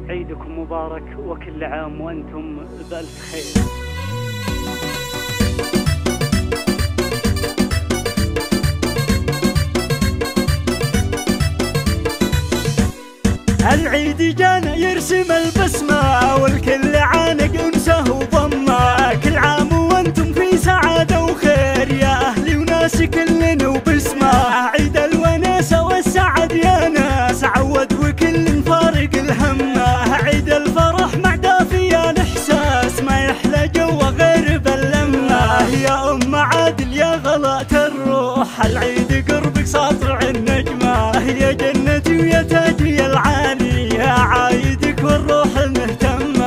عيدكم مبارك وكل عام وأنتم بألف خير. العيد جانا يرسم البسمة والكل عانق انسه وضمه، كل عام وانتم في سعادة وخير يا اهلي وناس كلنا وبسمه. عيد الوناسة والسعد يا ناس عود وكل فارق الهمه، عيد الفرح مع دافي الاحساس ما يحلى جو غير باللمه. يا ام عادل يا غلاء الروح العيد قربك ساطع النجمه، يا جنتي ويا تاجي العالي يا عايدك والروح المهتمة،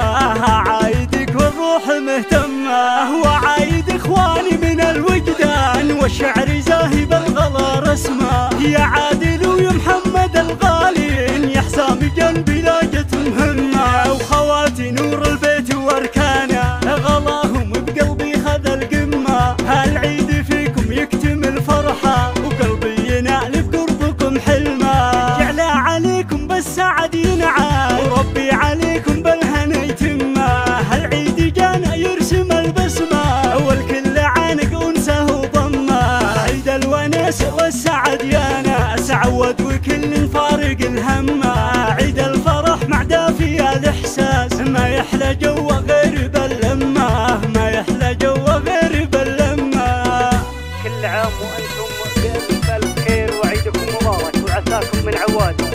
عايدك والروح المهتمة. وعايد اخواني من الوجدان والشعر زاهي بالغلا رسمه، يا عادل ويا محمد الغالين يا حسام جنبي لاجت مهمة. وخواتي نور البيت واركانه غلاهم بقلبي خذ القمة، العيد فيكم يكتمل فرحة وقلبي ينال بقربكم حلمة. جعل عليكم بالسعد ينعاد وربي عليكم بالهنا يتمه، العيد جانا يرسم البسمة والكل عانق انسه وضمه. عيد الوناسة والسعد يا ناس عود وكل فارق الهمه، عيد الفرح مع دافي الاحساس ما يحلى جو غير باللمه، ما يحلى جو غير باللمه. كل عام وأنتم بألف ألف خير وعيدكم مبارك وعساكم من عواده.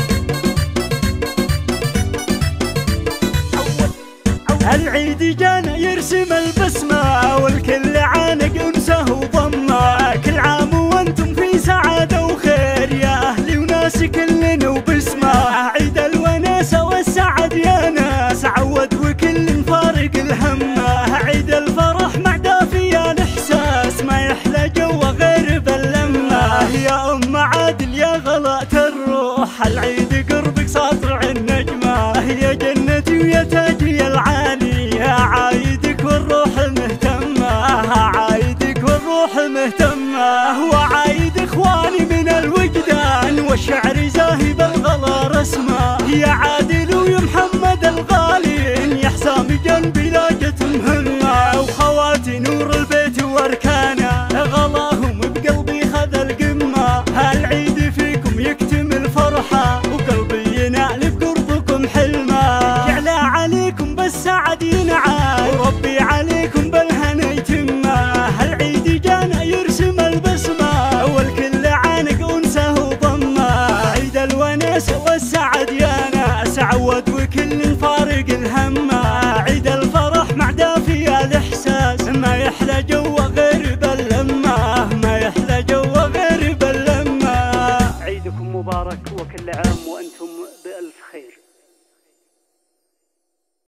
العيد جانا يرسم البسمة والكل عانق انسه وضمه، كل عام وانتم في سعادة وخير يا اهلي وناس كلنا وبسمه. عيد الوناسة والسعد يا ناس عود وكل فارق الهمه، عيد الفرح مع دافي الاحساس ما يحلى جو غير باللمه. يا ام عادل يا غلاء الروح العيد قربك ساطع النجمه، يا جنتي ويا تاجي العالي يا عايدك والروح المهتمة، عايدك والروح المهتمة. وعايد اخواني من الوجدان والشعر زاهي بالغلا رسمه، يا عادل ويا محمد الغالين يا حسام جنبي لاجت مهمة. وخواتي نور البيت واركانه غلاهم بقلبي خذ القمة، العيد فيكم يكتمل فرحة وقلبي ينال بقربكم حلمة. جعل عليكم بالسعد ينعاد وربي عليكم بالهنا يتمه، العيد جانا يرسم البسمة والكل عانق انسه وضمه. عيد الوناسة والسعد يا ناس عود وكل فارق الهمه، عيد الفرح مع دافي الاحساس ما يحلى جو غير باللمه، ما يحلى جو غير باللمه. عيدكم مبارك وكل عام وأنتم بألف خير.